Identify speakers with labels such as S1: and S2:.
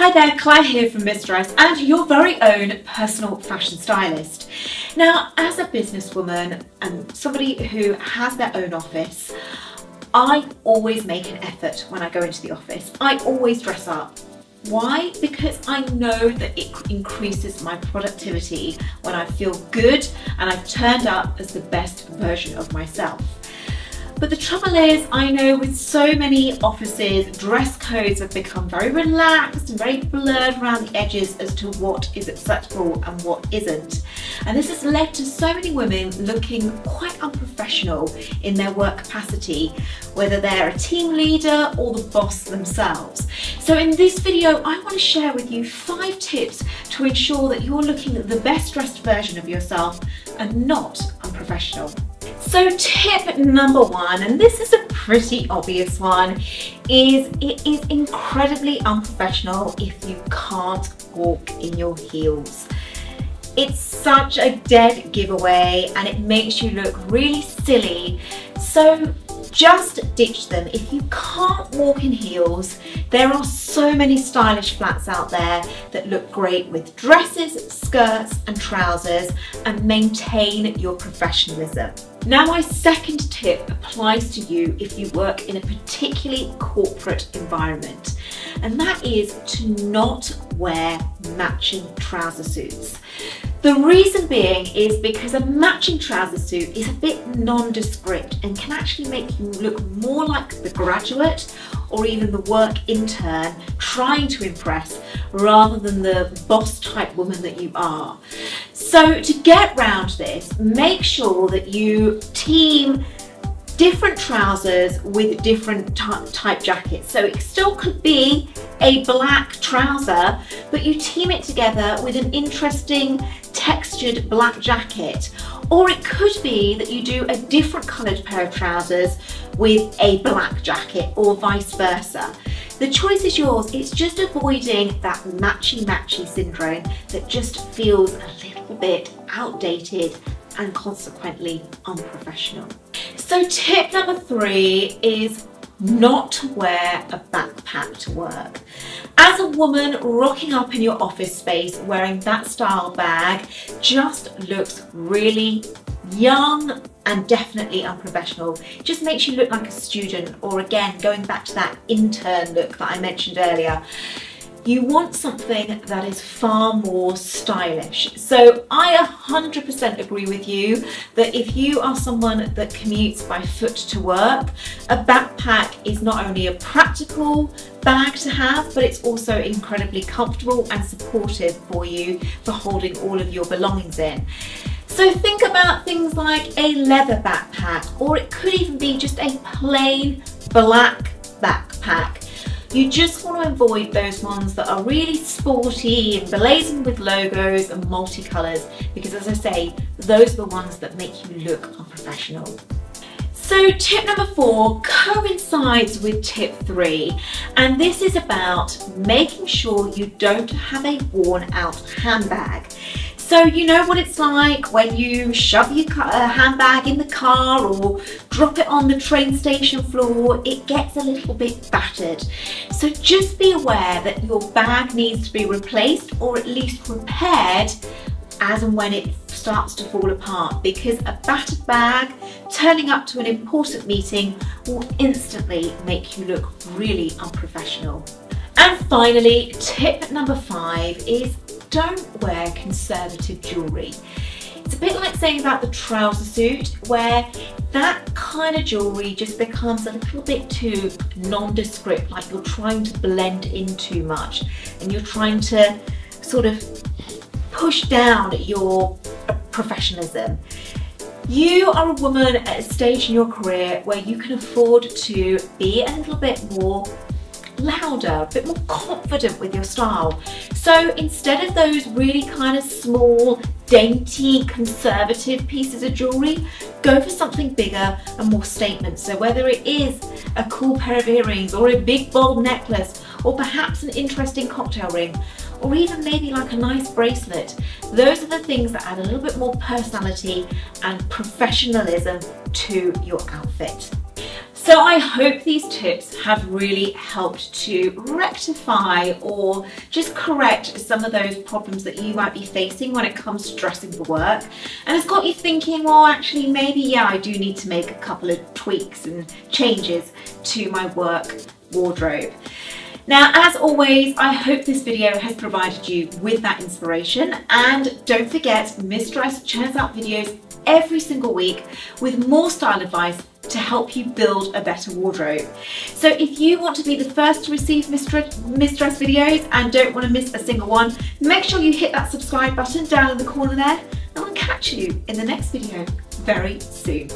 S1: Hi there, Claire here from Miss Dress and your very own personal fashion stylist. Now, as a businesswoman and somebody who has their own office, I always make an effort when I go into the office. I always dress up. Why? Because I know that it increases my productivity when I feel good and I've turned up as the best version of myself. But the trouble is, I know with so many offices, dress codes have become very relaxed and very blurred around the edges as to what is acceptable and what isn't. And this has led to so many women looking quite unprofessional in their work capacity, whether they're a team leader or the boss themselves. So in this video, I want to share with you 5 tips to ensure that you're looking at the best dressed version of yourself and not unprofessional. So tip number 1, and this is a pretty obvious one, is it is incredibly unprofessional if you can't walk in your heels. It's such a dead giveaway and it makes you look really silly. So just ditch them. If you can't walk in heels, there are so many stylish flats out there that look great with dresses, skirts and trousers and maintain your professionalism. Now, my second tip applies to you if you work in a particularly corporate environment, and that is to not wear matching trouser suits. The reason being is because a matching trouser suit is a bit nondescript and can actually make you look more like the graduate or even the work intern trying to impress rather than the boss type woman that you are. So to get round this, make sure that you team different trousers with different type jackets. So it still could be a black trouser, but you team it together with an interesting textured black jacket. Or it could be that you do a different coloured pair of trousers with a black jacket or vice versa. The choice is yours. It's just avoiding that matchy-matchy syndrome that just feels a little bit outdated and consequently unprofessional. So tip number 3 is not to wear a backpack to work. As a woman, rocking up in your office space wearing that style bag just looks really young and definitely unprofessional. It just makes you look like a student, or again, going back to that intern look that I mentioned earlier. You want something that is far more stylish. So I 100% agree with you that if you are someone that commutes by foot to work, a backpack is not only a practical bag to have, but it's also incredibly comfortable and supportive for you for holding all of your belongings in. So think about things like a leather backpack, or it could even be just a plain black backpack. You just want to avoid those ones that are really sporty and blazoned with logos and multicolours, because as I say, those are the ones that make you look unprofessional. So tip number 4 coincides with tip 3, and this is about making sure you don't have a worn out handbag. So you know what it's like when you shove your handbag in the car or drop it on the train station floor, it gets a little bit battered. So just be aware that your bag needs to be replaced or at least repaired as and when it starts to fall apart, because a battered bag turning up to an important meeting will instantly make you look really unprofessional. And finally, tip number 5 is don't wear conservative jewellery. It's a bit like saying about the trouser suit, where that kind of jewellery just becomes a little bit too nondescript, like you're trying to blend in too much and you're trying to sort of push down your professionalism. You are a woman at a stage in your career where you can afford to be a little bit more louder, a bit more confident with your style. So instead of those really kind of small, dainty, conservative pieces of jewellery, go for something bigger and more statement. So whether it is a cool pair of earrings or a big bold necklace, or perhaps an interesting cocktail ring, or even maybe like a nice bracelet, those are the things that add a little bit more personality and professionalism to your outfit. So So I hope these tips have really helped to rectify or just correct some of those problems that you might be facing when it comes to dressing for work. And it's got you thinking, well, actually, maybe, yeah, I do need to make a couple of tweaks and changes to my work wardrobe. Now, as always, I hope this video has provided you with that inspiration. And don't forget, Miss Dress churns out videos every single week with more style advice to help you build a better wardrobe. So if you want to be the first to receive Miss Dress videos and don't want to miss a single one, make sure you hit that subscribe button down in the corner there, and I'll catch you in the next video very soon.